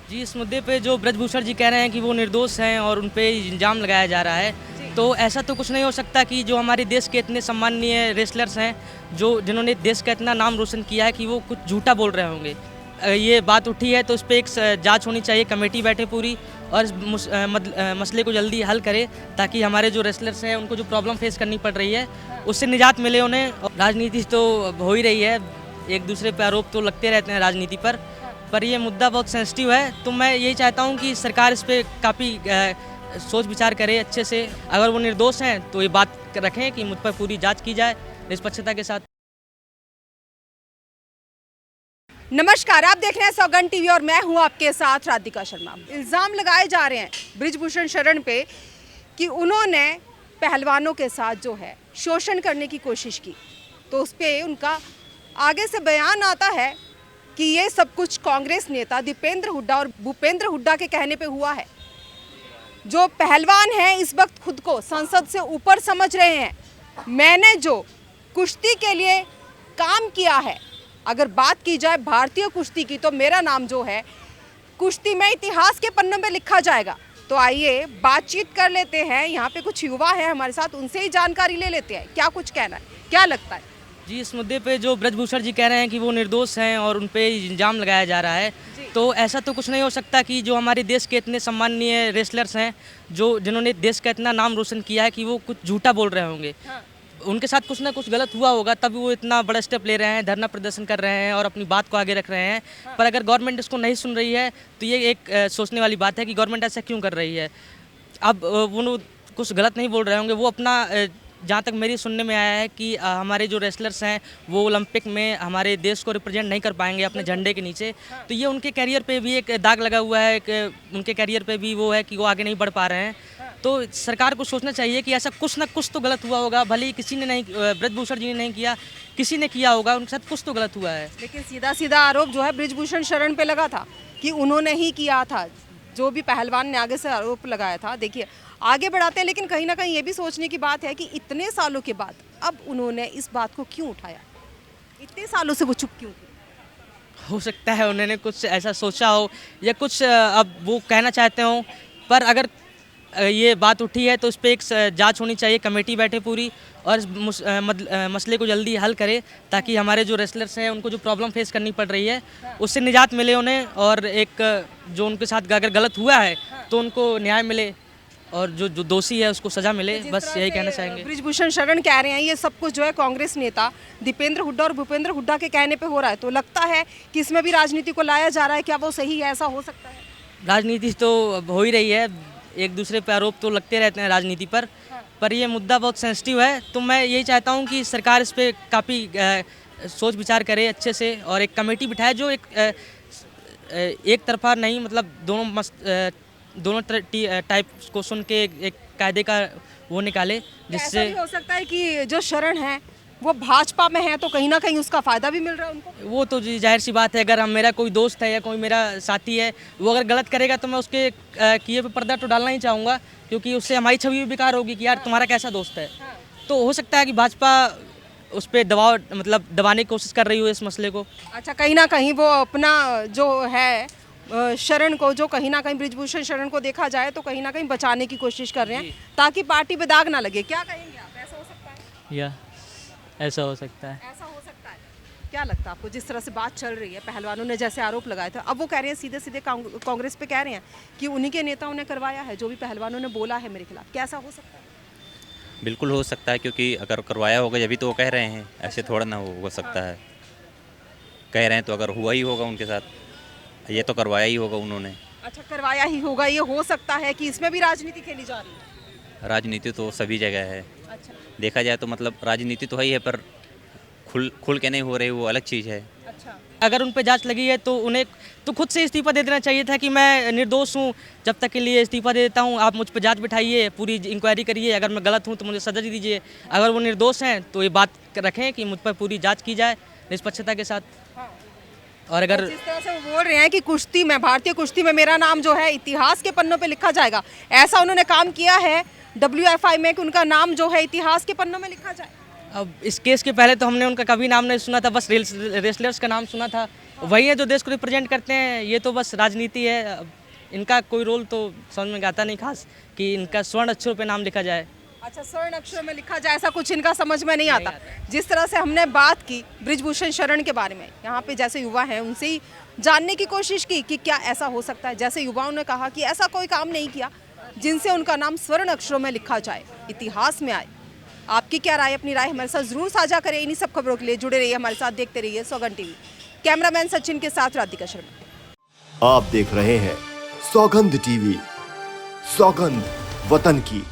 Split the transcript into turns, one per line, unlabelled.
जी, इस मुद्दे पे जो ब्रजभूषण जी कह रहे हैं कि वो निर्दोष हैं और उन पे इल्ज़ाम लगाया जा रहा है, तो ऐसा तो कुछ नहीं हो सकता कि जो हमारे देश के इतने सम्माननीय रेसलर्स हैं, जो जिन्होंने देश का इतना नाम रोशन किया है कि वो कुछ झूठा बोल रहे होंगे। ये बात उठी है तो इस पे एक जाँच होनी चाहिए, कमेटी बैठे पूरी और इस मसले को जल्दी हल करे ताकि हमारे जो रेसलर्स हैं उनको जो प्रॉब्लम फेस करनी पड़ रही है, उससे निजात मिले उन्हें। और राजनीति तो हो ही रही है, एक दूसरे पे आरोप तो लगते रहते हैं राजनीति पर ये मुद्दा बहुत सेंसिटिव है, तो मैं यही चाहता हूँ कि सरकार इस पे काफ़ी सोच विचार करे अच्छे से। अगर वो निर्दोष हैं तो ये बात रखें कि मुझ पर पूरी जांच की जाए निष्पक्षता के साथ।
नमस्कार, आप देख रहे हैं सौगंध टीवी और मैं हूं आपके साथ राधिका शर्मा। इल्ज़ाम लगाए जा रहे हैं ब्रिजभूषण शरण पे कि उन्होंने पहलवानों के साथ जो है शोषण करने की कोशिश की, तो उस पर उनका आगे से बयान आता है कि ये सब कुछ कांग्रेस नेता दीपेंद्र हुड्डा और भूपेंद्र हुड्डा के कहने पे हुआ है। जो पहलवान हैं इस वक्त खुद को संसद से ऊपर समझ रहे हैं। मैंने जो कुश्ती के लिए काम किया है, अगर बात की जाए भारतीय कुश्ती की, तो मेरा नाम जो है कुश्ती में इतिहास के पन्नों में लिखा जाएगा। तो आइए बातचीत कर लेते हैं, यहाँ पे कुछ युवा हैं हमारे साथ, उनसे ही जानकारी ले लेते हैं क्या कुछ कहना है, क्या लगता है।
जी, इस मुद्दे पे जो ब्रजभूषण जी कह रहे हैं कि वो निर्दोष हैं और उन पे इल्ज़ाम लगाया जा रहा है, तो ऐसा तो कुछ नहीं हो सकता कि जो हमारे देश के इतने सम्माननीय रेसलर्स हैं, जो जिन्होंने देश का इतना नाम रोशन किया है कि वो कुछ झूठा बोल रहे होंगे। उनके साथ कुछ ना कुछ गलत हुआ होगा तभी वो इतना बड़ा स्टेप ले रहे हैं, धरना प्रदर्शन कर रहे हैं और अपनी बात को आगे रख रहे हैं। पर अगर गवर्नमेंट इसको नहीं सुन रही है तो ये एक सोचने वाली बात है कि गवर्नमेंट ऐसा क्यों कर रही है। अब वो कुछ गलत नहीं बोल रहे होंगे, वो अपना जहाँ तक मेरी सुनने में आया है कि हमारे जो रेसलर्स हैं वो ओलंपिक में हमारे देश को रिप्रेजेंट नहीं कर पाएंगे अपने झंडे के नीचे, तो ये उनके कैरियर पे भी एक दाग लगा हुआ है, उनके कैरियर पे भी वो है कि वो आगे नहीं बढ़ पा रहे हैं। तो सरकार को सोचना चाहिए कि ऐसा कुछ ना कुछ तो गलत हुआ होगा, भले ही किसी ने नहीं, ब्रजभूषण जी ने नहीं किया, किसी ने किया होगा, उनके साथ कुछ तो गलत हुआ है।
लेकिन सीधा सीधा आरोप जो है ब्रिजभूषण शरण पे लगा था कि उन्होंने ही किया था, जो भी पहलवान ने आगे से आरोप लगाया था। देखिए आगे बढ़ाते हैं, लेकिन कहीं ना कहीं ये भी सोचने की बात है कि इतने सालों के बाद अब उन्होंने इस बात को क्यों उठाया, इतने सालों से वो चुप क्यों थी।
हो सकता है उन्होंने कुछ ऐसा सोचा हो या कुछ अब वो कहना चाहते हो, पर अगर ये बात उठी है तो इस पे एक जांच होनी चाहिए, कमेटी बैठे पूरी और इस मसले को जल्दी हल करे ताकि हमारे जो रेसलर्स हैं उनको जो प्रॉब्लम फेस करनी पड़ रही है उससे निजात मिले उन्हें, और एक जो उनके साथ अगर गलत हुआ है तो उनको न्याय मिले और जो दोषी है उसको सजा मिले। बस यही कहना चाहेंगे।
ब्रिजभूषण शरण कह रहे हैं ये सब कुछ जो है कांग्रेस नेता दीपेंद्र हुड्डा और भूपेंद्र हुड्डा के कहने पे हो रहा है, तो लगता है कि इसमें भी राजनीति को लाया जा रहा है, क्या वो सही है, ऐसा हो सकता है।
राजनीति तो हो ही रही है, एक दूसरे पे आरोप तो लगते रहते हैं राजनीति पर ये मुद्दा बहुत सेंसिटिव है, तो मैं यही चाहता हूँ कि सरकार इस पे काफ़ी सोच विचार करे अच्छे से और एक कमेटी बिठाए जो एक तरफा नहीं, मतलब दोनों टाइप को सुन के एक कायदे का वो निकाले, जिससे
ऐसा भी हो सकता है कि जो शरण है वो भाजपा में है तो कहीं ना कहीं उसका फायदा भी मिल रहा है उनको।
वो तो जी जाहिर सी बात है, अगर मेरा कोई दोस्त है या कोई मेरा साथी है वो अगर गलत करेगा तो मैं उसके किए पे पर्दा तो डालना ही चाहूँगा, क्योंकि उससे हमारी छवि भी बेकार होगी कि यार तुम्हारा कैसा दोस्त है। तो हो सकता है कि भाजपा उस पर दबाव, मतलब दबाने की कोशिश कर रही हो इस मसले को।
अच्छा, कहीं ना कहीं वो अपना जो है शरण को, जो कहीं ना कहीं ब्रिजभूषण शरण को देखा जाए तो कहीं ना कहीं बचाने की कोशिश कर रहे हैं ताकि पार्टी पे दाग ना लगे। क्या कहेंगे आप, ऐसा हो सकता है?
या ऐसा हो सकता है।
ऐसा हो सकता है। क्या लगता है आपको, जिस तरह से बात चल रही है, पहलवानों ने जैसे आरोप लगाए थे, अब वो कह रहे हैं सीधे सीधे कांग्रेस पे कह रहे हैं कि उन्हीं के नेताओं ने करवाया है, जो भी पहलवानों ने बोला है मेरे खिलाफ, क्या ऐसा हो सकता है?
बिल्कुल हो सकता है, क्योंकि अगर करवाया होगा जब भी तो वो कह रहे हैं, ऐसे थोड़ा ना हो सकता है। कह रहे हैं तो अगर हुआ ही होगा उनके साथ, ये तो करवाया ही होगा उन्होंने।
अच्छा, करवाया ही होगा, ये हो सकता है कि इसमें भी राजनीति खेली जा रही है।
राजनीति तो सभी जगह है,
अच्छा
देखा जाए तो मतलब राजनीति तो है ही है, पर खुल के नहीं हो रही, वो अलग चीज़ है।
अच्छा,
अगर उन पे जांच लगी है तो उन्हें तो खुद से इस्तीफा दे देना चाहिए था कि मैं निर्दोष हूँ, जब तक के लिए इस्तीफा दे देता हूँ, आप मुझ पर जांच बिठाइए, पूरी इंक्वायरी करिए, अगर मैं गलत हूँ तो मुझे सजा दीजिए। अगर वो निर्दोष हैं तो ये बात रखें कि मुझ पर पूरी जांच की जाए निष्पक्षता के साथ। और अगर
जिस तरह से वो बोल रहे हैं कि कुश्ती में, भारतीय कुश्ती में मेरा नाम जो है इतिहास के पन्नों पे लिखा जाएगा, ऐसा उन्होंने काम किया है WFI में कि उनका नाम जो है इतिहास के पन्नों में लिखा जाए।
अब इस केस के पहले तो हमने उनका कभी नाम नहीं सुना था, बस रेसलर्स का नाम सुना था वही है जो देश को रिप्रेजेंट करते हैं। ये तो बस राजनीति है, अब इनका कोई रोल तो समझ में आता नहीं खास कि इनका स्वर्ण अक्षरों पे नाम लिखा जाए।
अच्छा, स्वर्ण अक्षरों में लिखा जाए ऐसा कुछ इनका समझ में नहीं आता। जिस तरह से हमने बात की बृजभूषण शरण के बारे में, यहाँ पे जैसे युवा हैं उनसे ही जानने की कोशिश की कि क्या ऐसा हो सकता है। जैसे युवाओं ने कहा कि ऐसा कोई काम नहीं किया जिनसे उनका नाम स्वर्ण अक्षरों में लिखा जाए, इतिहास में आए। आपकी क्या राय, अपनी राय हमारे साथ जरूर साझा करें। इन्हीं सब खबरों के लिए जुड़े रहिए हमारे साथ, देखते रहिए सौगंध टीवी। कैमरामैन सचिन के साथ राधिका शर्मा।
आप देख रहे हैं सौगंध टीवी। सौगंध वतन की।